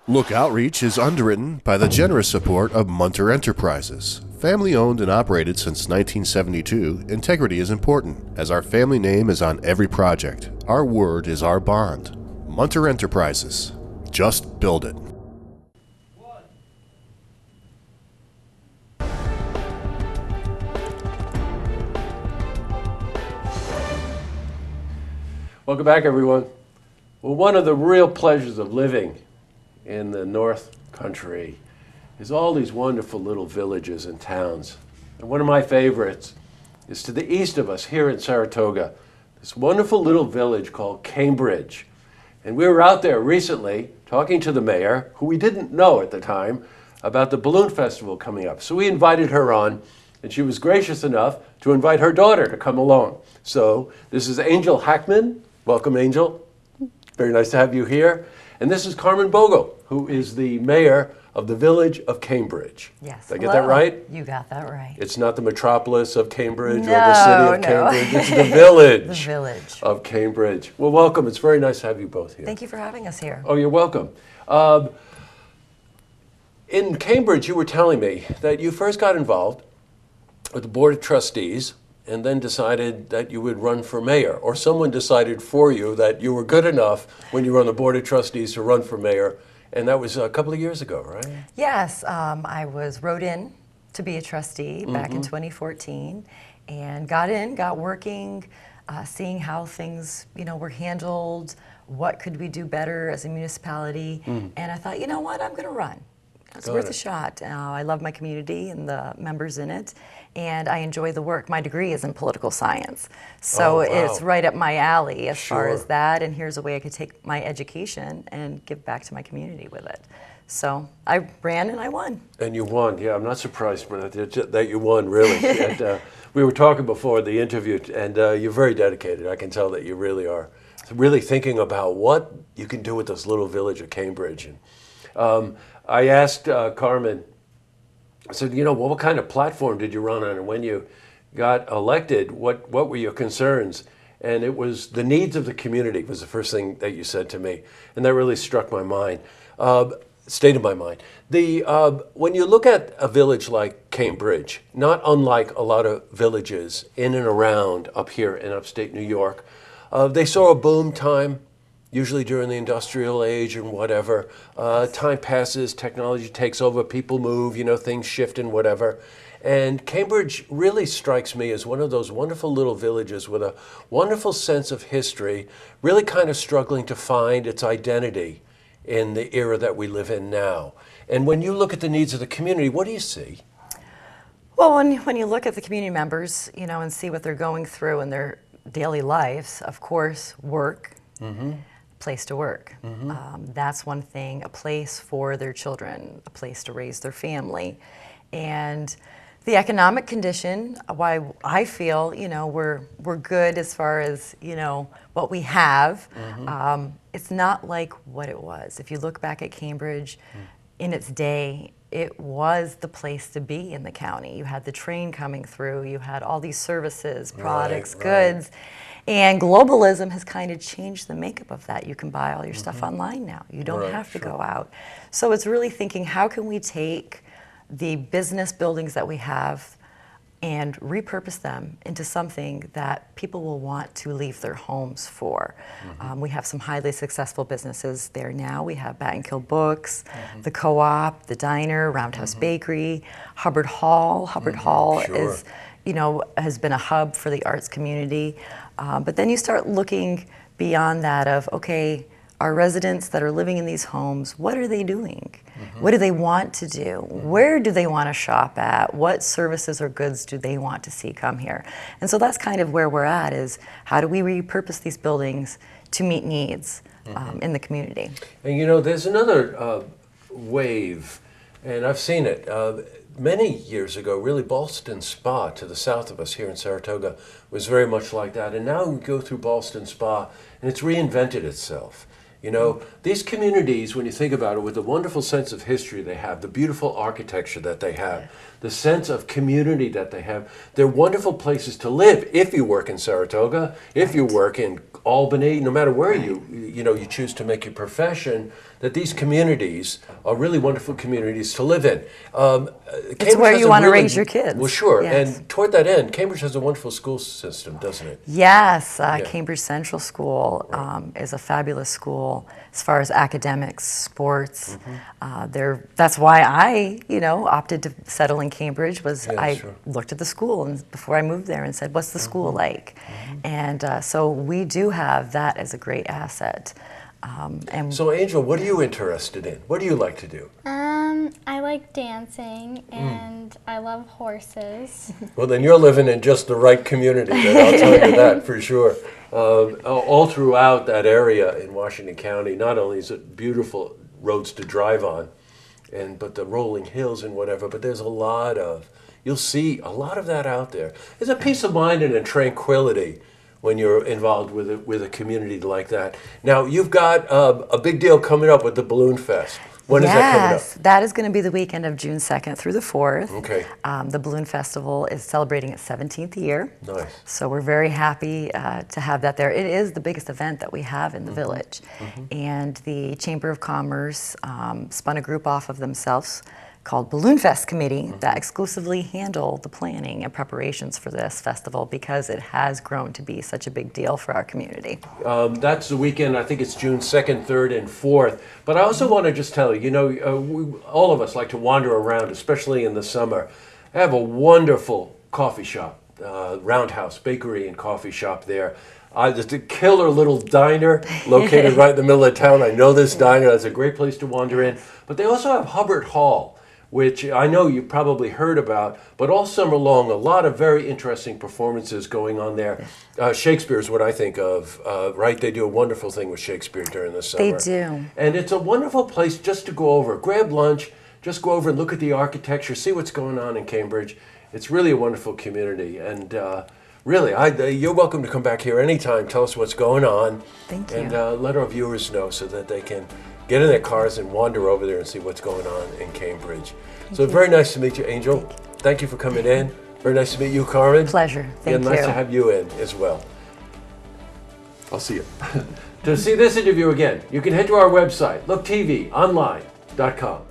Look Outreach is underwritten by the generous support of Munter Enterprises. Family owned and operated since 1972, integrity is important, as our family name is on every project. Our word is our bond. Munter Enterprises. Just build it. Welcome back, everyone. Well, one of the real pleasures of living in the North Country is all these wonderful little villages and towns. And one of my favorites is to the east of us here in Saratoga, this wonderful little village called Cambridge. And we were out there recently talking to the mayor, who we didn't know at the time, about the balloon festival coming up. So we invited her on, and she was gracious enough to invite her daughter to come along. So this is Angel Hackman. Welcome, Angel. Very nice to have you here. And this is Carman Bogle, who is the mayor of the village of Cambridge. Yes. Did I get that right? You got that right. It's not the metropolis of Cambridge or the city of Cambridge. It's the village. The village of Cambridge. Well, welcome. It's very nice to have you both here. Thank you for having us here. Oh, you're welcome. In Cambridge, you were telling me that you first got involved with the Board of Trustees and then decided that you would run for mayor, or someone decided for you that you were good enough when you were on the Board of Trustees to run for mayor, and that was a couple of years ago, right? Yes, I was wrote in to be a trustee back in 2014, and got working, seeing how things, were handled, what could we do better as a municipality, and I thought, you know what, I'm going to run. It's worth a shot. I love my community and the members in it, and I enjoy the work. My degree is in political science, so it's right up my alley as far as that, and here's a way I could take my education and give back to my community with it. So I ran and I won. And you won. Yeah, I'm not surprised that you won, really. And, we were talking before the interview, and you're very dedicated. I can tell that you really are. Really thinking about what you can do with this little village of Cambridge. And, I asked Carman, I said, what kind of platform did you run on? And when you got elected, what were your concerns? And it was the needs of the community was the first thing that you said to me. And that really struck my mind, stayed in my mind. When you look at a village like Cambridge, not unlike a lot of villages in and around up here in upstate New York, they saw a boom time, usually during the industrial age and whatever. Time passes, technology takes over, people move, things shift and whatever. And Cambridge really strikes me as one of those wonderful little villages with a wonderful sense of history, really kind of struggling to find its identity in the era that we live in now. And when you look at the needs of the community, what do you see? Well, when you look at the community members, and see what they're going through in their daily lives, of course, work, place to work. That's one thing, a place for their children, a place to raise their family. And the economic condition, why I feel, we're good as far as, what we have. It's not like what it was. If you look back at Cambridge, in its day, it was the place to be in the county. You had the train coming through, you had all these services, products, goods. And globalism has kind of changed the makeup of that. You can buy all your stuff online now. You don't have to go out. So it's really thinking, how can we take the business buildings that we have and repurpose them into something that people will want to leave their homes for. We have some highly successful businesses there now. We have Bat and Kill Books, the Co-op, the Diner, Roundhouse Bakery, Hubbard Hall. Hubbard Hall is, has been a hub for the arts community. But then you start looking beyond that of, okay, our residents that are living in these homes, what are they doing? What do they want to do? Where do they want to shop at? What services or goods do they want to see come here? And so that's kind of where we're at, is how do we repurpose these buildings to meet needs in the community? And there's another wave, and I've seen it. Many years ago, really, Ballston Spa to the south of us here in Saratoga was very much like that. And now we go through Ballston Spa, and it's reinvented itself. These communities, when you think about it, with the wonderful sense of history they have, the beautiful architecture that they have, the sense of community that they have, they're wonderful places to live if you work in Saratoga, if you work in Albany, no matter where you choose to make your profession. that these communities are really wonderful communities to live in. It's where you want to raise your kids. Well, sure. Yes. And toward that end, Cambridge has a wonderful school system, doesn't it? Yes, Cambridge Central School is a fabulous school as far as academics, sports. That's why I, opted to settle in Cambridge. I looked at the school and before I moved there and said, "What's the school like?" And so we do have that as a great asset. So, Angel, what are you interested in? What do you like to do? I like dancing and I love horses. Well, then you're living in just the right community, then I'll tell you that for sure. All throughout that area in Washington County, not only is it beautiful roads to drive on, but the rolling hills and whatever, but there's you'll see a lot of that out there. There's a peace of mind and a tranquility when you're involved with a community like that. Now, you've got a big deal coming up with the Balloon Fest. When is that coming up? Yes, that is going to be the weekend of June 2nd through the 4th. Okay. The Balloon Festival is celebrating its 17th year. Nice. So we're very happy to have that there. It is the biggest event that we have in the village. And the Chamber of Commerce spun a group off of themselves called Balloon Fest Committee that exclusively handle the planning and preparations for this festival because it has grown to be such a big deal for our community. That's the weekend, I think it's June 2nd, 3rd, and 4th. But I also want to just tell you, all of us like to wander around, especially in the summer. I have a wonderful coffee shop, Roundhouse Bakery and Coffee Shop there. Just a killer little diner located right in the middle of town. I know this diner. It's a great place to wander in. But they also have Hubbard Hall, which I know you've probably heard about, but all summer long, a lot of very interesting performances going on there. Shakespeare is what I think of, right? They do a wonderful thing with Shakespeare during the summer. They do. And it's a wonderful place just to go over, grab lunch, just go over and look at the architecture, see what's going on in Cambridge. It's really a wonderful community. And really, you're welcome to come back here anytime, tell us what's going on. Thank you. And let our viewers know so that they can get in their cars and wander over there and see what's going on in Cambridge. So very nice to meet you, Angel. Thank you for coming in. Very nice to meet you, Carman. Pleasure. Thank you. Nice to have you in as well. I'll see you. To see this interview again, you can head to our website, looktvonline.com.